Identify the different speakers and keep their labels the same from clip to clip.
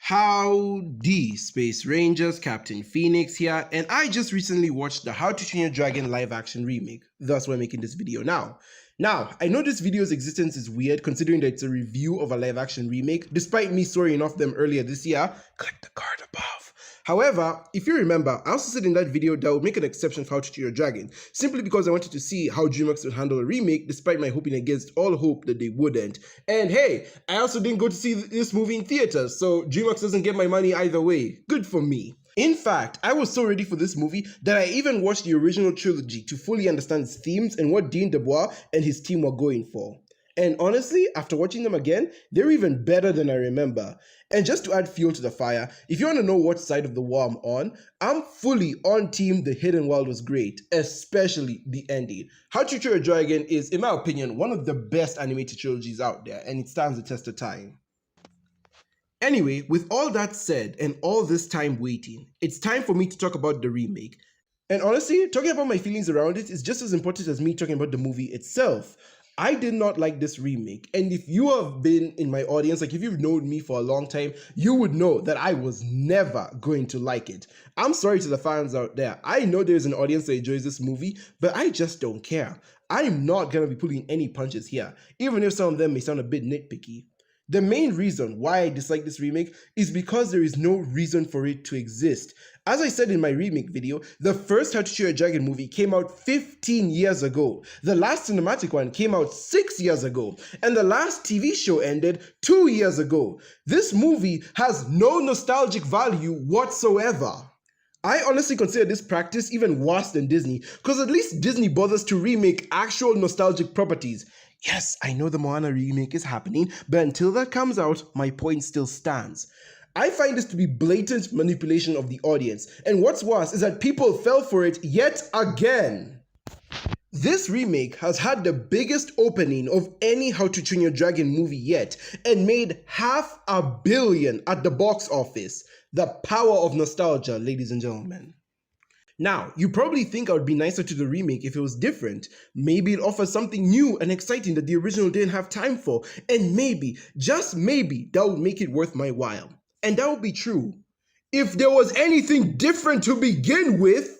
Speaker 1: Howdy, Space Rangers, Captain Phoenix here, and I just recently watched the How to Train Your Dragon live action remake, thus we're making this video now. I know this video's existence is weird considering that it's a review of a live action remake, despite me swearing off them earlier this year. Click the card above. However, if you remember, I also said in that video that I would make an exception for How to Train Your Dragon, simply because I wanted to see how Dreamworks would handle a remake, despite my hoping against all hope that they wouldn't. And hey, I also didn't go to see this movie in theaters, so Dreamworks doesn't get my money either way. Good for me. In fact, I was so ready for this movie that I even watched the original trilogy to fully understand its themes and what Dean DeBois and his team were going for. And honestly, after watching them again, they're even better than I remember. And just to add fuel to the fire, if you want to know what side of the war I'm on, I'm fully on team The Hidden World was great, especially the ending. How to Train Your Dragon is, in my opinion, one of the best animated trilogies out there, and it stands the test of time. Anyway, with all that said and all this time waiting, it's time for me to talk about the remake. And honestly, talking about my feelings around it is just as important as me talking about the movie itself. I did not like this remake, and if you have been in my audience, like if you've known me for a long time, you would know that I was never going to like it. I'm sorry to the fans out there. I know there's an audience that enjoys this movie, but I just don't care. I'm not gonna be pulling any punches here, even if some of them may sound a bit nitpicky. The main reason why I dislike this remake is because there is no reason for it to exist. As I said in my remake video, the first How to Train Your Dragon movie came out 15 years ago. The last cinematic one came out 6 years ago. And the last TV show ended 2 years ago. This movie has no nostalgic value whatsoever. I honestly consider this practice even worse than Disney, because at least Disney bothers to remake actual nostalgic properties. Yes, I know the Moana remake is happening, but until that comes out, my point still stands. I find this to be blatant manipulation of the audience, and what's worse is that people fell for it yet again. This remake has had the biggest opening of any How to Train Your Dragon movie yet, and made $500 million at the box office. The power of nostalgia, ladies and gentlemen. Now, you probably think I would be nicer to the remake if it was different. Maybe it offers something new and exciting that the original didn't have time for, and maybe, just maybe, that would make it worth my while. And that would be true if there was anything different to begin with.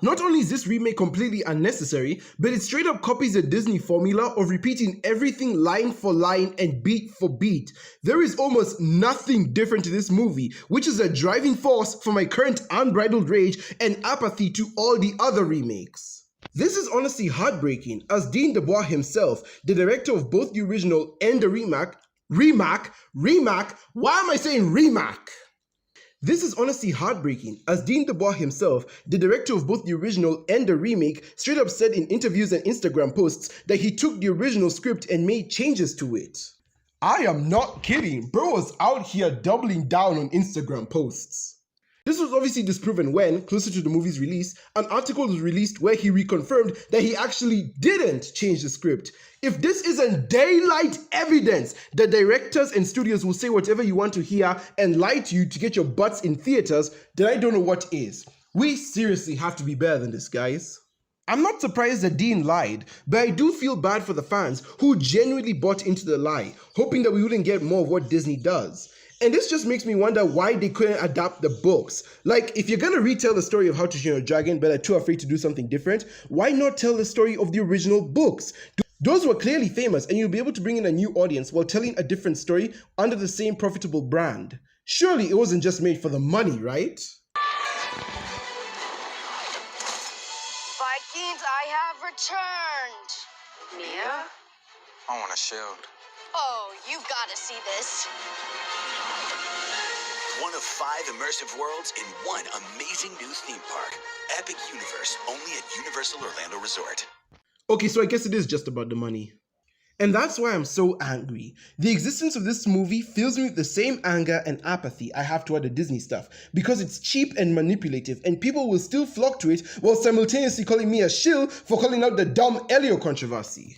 Speaker 1: Not only is this remake completely unnecessary, but it straight up copies the Disney formula of repeating everything line for line and beat for beat. There is almost nothing different to this movie, which is a driving force for my current unbridled rage and apathy to all the other remakes. This is honestly heartbreaking, as Dean DeBois himself, the director of both the original and the remake, why am I saying remake? This is honestly heartbreaking, as Dean DeBois himself, the director of both the original and the remake, straight up said in interviews and Instagram posts that he took the original script and made changes to it. I am not kidding, bro was out here doubling down on Instagram posts. This was obviously disproven when, closer to the movie's release, an article was released where he reconfirmed that he actually didn't change the script. If this isn't daylight evidence that directors and studios will say whatever you want to hear and lie to you to get your butts in theaters, then I don't know what is. We seriously have to be better than this, guys. I'm not surprised that Dean lied, but I do feel bad for the fans who genuinely bought into the lie, hoping that we wouldn't get more of what Disney does. And this just makes me wonder why they couldn't adapt the books. Like, if you're gonna retell the story of How to Train Your Dragon but are too afraid to do something different, why not tell the story of the original books? Those were clearly famous, and you'll be able to bring in a new audience while telling a different story under the same profitable brand. Surely it wasn't just made for the money, right?
Speaker 2: Vikings, I have returned. Mia?
Speaker 3: I want a shield.
Speaker 2: Oh, you gotta see this.
Speaker 4: One of 5 immersive worlds in one amazing new theme park. Epic Universe, only at Universal Orlando Resort.
Speaker 1: Okay, so I guess it is just about the money. And that's why I'm so angry. The existence of this movie fills me with the same anger and apathy I have toward the Disney stuff, because it's cheap and manipulative, and people will still flock to it while simultaneously calling me a shill for calling out the dumb Elio controversy.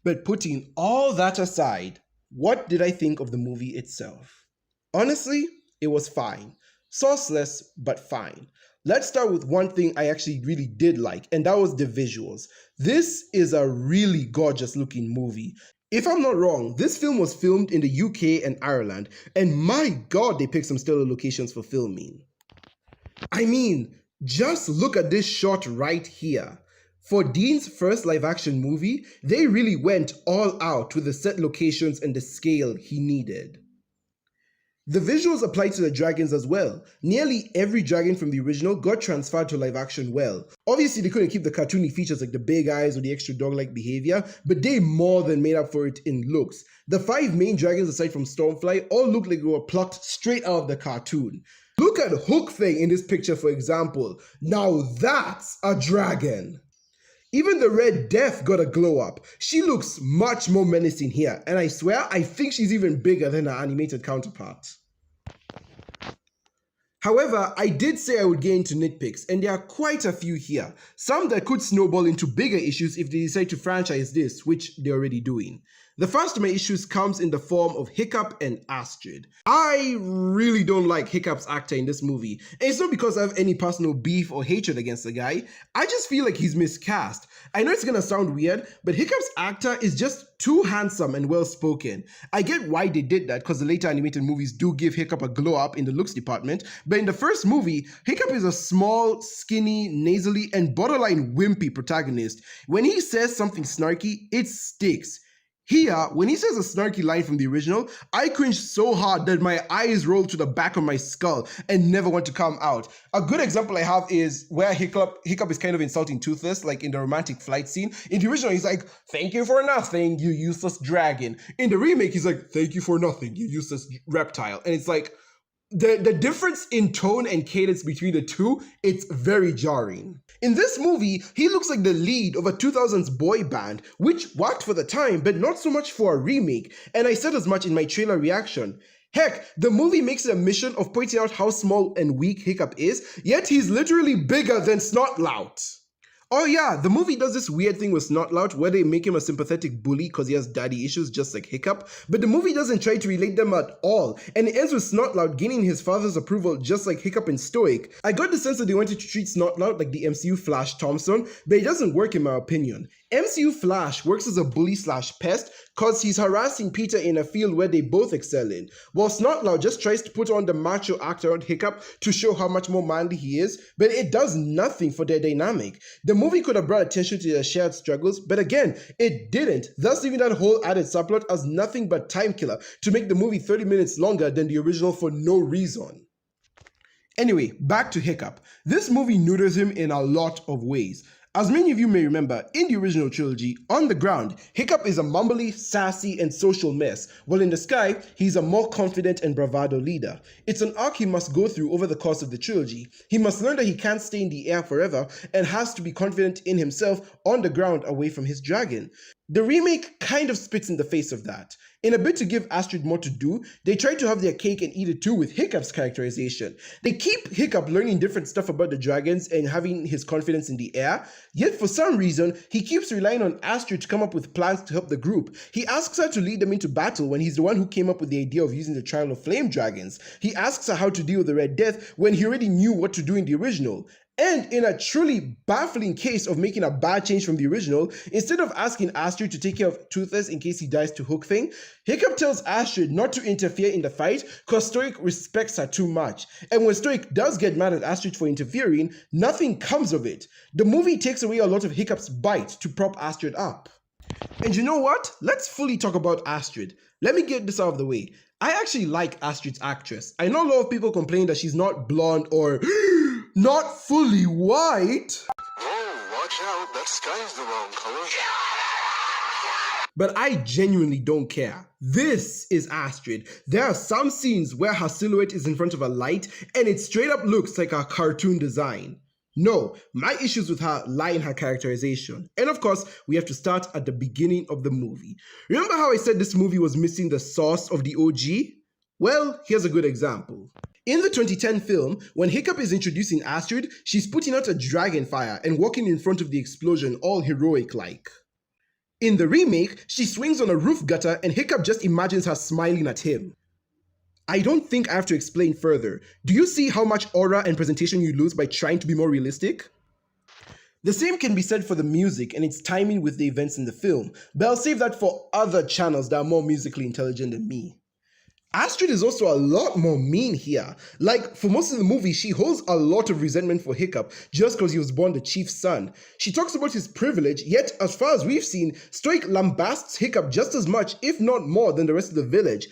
Speaker 1: But putting all that aside, what did I think of the movie itself? Honestly, it was fine. Sauceless, but fine. Let's start with one thing I actually really did like, and that was the visuals. This is a really gorgeous looking movie. If I'm not wrong, this film was filmed in the UK and Ireland, and my god, they picked some stellar locations for filming. I mean, just look at this shot right here. For Dean's first live-action movie, they really went all out with the set locations and the scale he needed. The visuals apply to the dragons as well. Nearly every dragon from the original got transferred to live action well. Obviously, they couldn't keep the cartoony features like the big eyes or the extra dog-like behavior, but they more than made up for it in looks. The 5 main dragons aside from Stormfly all look like they were plucked straight out of the cartoon. Look at Hook Fang in this picture, for example. Now that's a dragon. Even the Red Death got a glow up. She looks much more menacing here, and I swear I think she's even bigger than her animated counterpart. However, I did say I would get into nitpicks, and there are quite a few here. Some that could snowball into bigger issues if they decide to franchise this, which they're already doing. The first of my issues comes in the form of Hiccup and Astrid. I really don't like Hiccup's actor in this movie, and it's not because I have any personal beef or hatred against the guy. I just feel like he's miscast. I know it's gonna sound weird, but Hiccup's actor is just too handsome and well-spoken. I get why they did that because the later animated movies do give Hiccup a glow-up in the looks department, but in the first movie, Hiccup is a small, skinny, nasally, and borderline wimpy protagonist. When he says something snarky, it sticks. Here, when he says a snarky line from the original, I cringed so hard that my eyes rolled to the back of my skull and never want to come out. A good example I have is where Hiccup is kind of insulting Toothless, like in the romantic flight scene. In the original, he's like, "Thank you for nothing, you useless dragon." In the remake, he's like, "Thank you for nothing, you useless reptile." And it's like, the difference in tone and cadence between the two, it's very jarring. In this movie, he looks like the lead of a 2000s boy band, which worked for the time, but not so much for a remake, and I said as much in my trailer reaction. Heck, the movie makes it a mission of pointing out how small and weak Hiccup is, yet he's literally bigger than Snotlout. Oh yeah, the movie does this weird thing with Snotlout where they make him a sympathetic bully because he has daddy issues just like Hiccup, but the movie doesn't try to relate them at all, and it ends with Snotlout gaining his father's approval just like Hiccup in Stoic. I got the sense that they wanted to treat Snotlout like the MCU Flash Thompson, but it doesn't work in my opinion. MCU Flash works as a bully/pest cause he's harassing Peter in a field where they both excel in, while Snotlout just tries to put on the macho act around Hiccup to show how much more manly he is, but it does nothing for their dynamic. The movie could have brought attention to their shared struggles, but again, it didn't, thus leaving that whole added subplot as nothing but time killer to make the movie 30 minutes longer than the original for no reason. Anyway, back to Hiccup. This movie neuters him in a lot of ways. As many of you may remember, in the original trilogy, on the ground, Hiccup is a mumbly, sassy, and social mess, while in the sky, he's a more confident and bravado leader. It's an arc he must go through over the course of the trilogy. He must learn that he can't stay in the air forever, and has to be confident in himself on the ground away from his dragon. The remake kind of spits in the face of that. In a bid to give Astrid more to do, they try to have their cake and eat it too with Hiccup's characterization. They keep Hiccup learning different stuff about the dragons and having his confidence in the air, yet for some reason, he keeps relying on Astrid to come up with plans to help the group. He asks her to lead them into battle when he's the one who came up with the idea of using the Trial of Flame dragons. He asks her how to deal with the Red Death when he already knew what to do in the original. And in a truly baffling case of making a bad change from the original, instead of asking Astrid to take care of Toothless in case he dies to Hook Fang, Hiccup tells Astrid not to interfere in the fight because Stoic respects her too much. And when Stoic does get mad at Astrid for interfering, nothing comes of it. The movie takes away a lot of Hiccup's bite to prop Astrid up. And you know what? Let's fully talk about Astrid. Let me get this out of the way. I actually like Astrid's actress. I know a lot of people complain that she's not blonde or not fully white.
Speaker 3: Oh, watch out, that sky's the wrong color.
Speaker 1: But I genuinely don't care. This is Astrid. There are some scenes where her silhouette is in front of a light and it straight up looks like a cartoon design. No, my issues with her lie in her characterization. And of course, we have to start at the beginning of the movie. Remember how I said this movie was missing the source of the OG? Well, here's a good example. In the 2010 film, when Hiccup is introducing Astrid, she's putting out a dragon fire and walking in front of the explosion all heroic-like. In the remake, she swings on a roof gutter and Hiccup just imagines her smiling at him. I don't think I have to explain further. Do you see how much aura and presentation you lose by trying to be more realistic? The same can be said for the music and its timing with the events in the film, but I'll save that for other channels that are more musically intelligent than me. Astrid is also a lot more mean here. Like, for most of the movie, she holds a lot of resentment for Hiccup just because he was born the chief's son. She talks about his privilege, yet as far as we've seen, Stoic lambasts Hiccup just as much, if not more, than the rest of the village.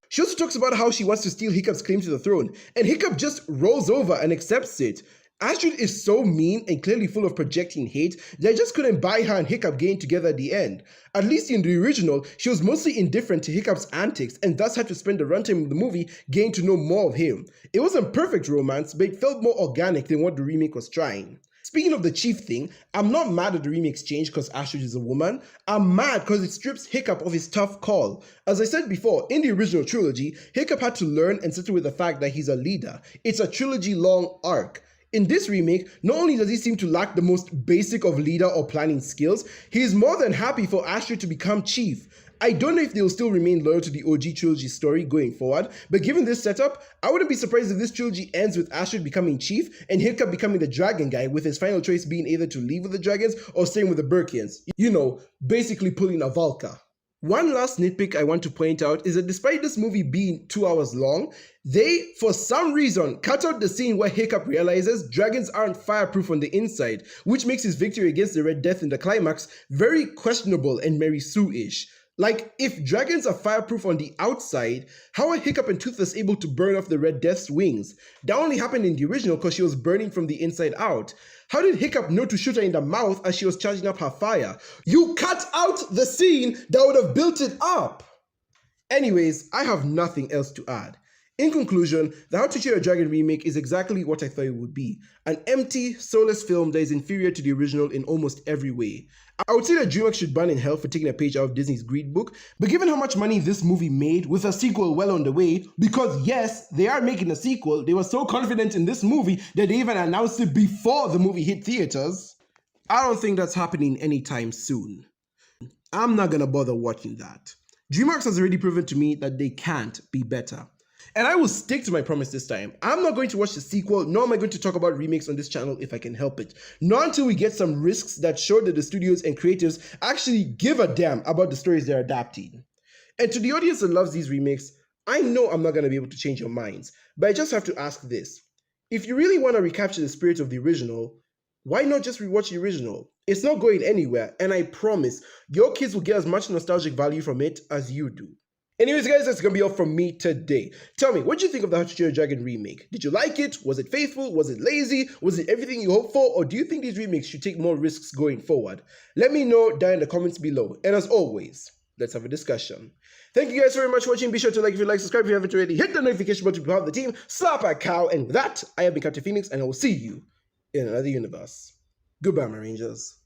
Speaker 1: She also talks about how she wants to steal Hiccup's claim to the throne, and Hiccup just rolls over and accepts it. Astrid is so mean and clearly full of projecting hate that I just couldn't buy her and Hiccup getting together at the end. At least in the original, she was mostly indifferent to Hiccup's antics and thus had to spend the runtime of the movie getting to know more of him. It wasn't perfect romance, but it felt more organic than what the remake was trying. Speaking of the chief thing, I'm not mad at the remake's change because Astrid is a woman. I'm mad because it strips Hiccup of his tough call. As I said before, in the original trilogy, Hiccup had to learn and settle with the fact that he's a leader. It's a trilogy-long arc. In this remake, not only does he seem to lack the most basic of leader or planning skills, he is more than happy for Astrid to become chief. I don't know if they'll still remain loyal to the OG trilogy story going forward, but given this setup, I wouldn't be surprised if this trilogy ends with Astrid becoming chief and Hiccup becoming the dragon guy, with his final choice being either to leave with the dragons or staying with the Burkians. You know, basically pulling a Valka. One last nitpick I want to point out is that despite this movie being 2 hours long, they, for some reason, cut out the scene where Hiccup realizes dragons aren't fireproof on the inside, which makes his victory against the Red Death in the climax very questionable and Mary Sue-ish. Like, if dragons are fireproof on the outside, how are Hiccup and Toothless able to burn off the Red Death's wings? That only happened in the original because she was burning from the inside out. How did Hiccup know to shoot her in the mouth as she was charging up her fire? You cut out the scene that would have built it up! Anyways, I have nothing else to add. In conclusion, the How to Train Your Dragon remake is exactly what I thought it would be. An empty, soulless film that is inferior to the original in almost every way. I would say that Dreamworks should burn in hell for taking a page out of Disney's Greed book, but given how much money this movie made, with a sequel well on the way, because yes, they are making a sequel, they were so confident in this movie that they even announced it before the movie hit theaters, I don't think that's happening anytime soon. I'm not gonna bother watching that. Dreamworks has already proven to me that they can't be better. And I will stick to my promise this time. I'm not going to watch the sequel, nor am I going to talk about remakes on this channel if I can help it. Not until we get some risks that show that the studios and creatives actually give a damn about the stories they're adapting. And to the audience that loves these remakes, I know I'm not going to be able to change your minds, but I just have to ask this. If you really want to recapture the spirit of the original, why not just rewatch the original? It's not going anywhere, and I promise, your kids will get as much nostalgic value from it as you do. Anyways guys, that's gonna be all from me today. Tell me, what do you think of the How to Train Your Dragon remake? Did you like it? Was it faithful? Was it lazy? Was it everything you hoped for? Or do you think these remakes should take more risks going forward? Let me know down in the comments below. And as always, let's have a discussion. Thank you guys very much for watching. Be sure to like if you like, subscribe if you haven't already, hit the notification button to be part of the team, slap a cow, and with that, I have been Captain Phoenix, and I will see you in another universe. Goodbye, my Rangers.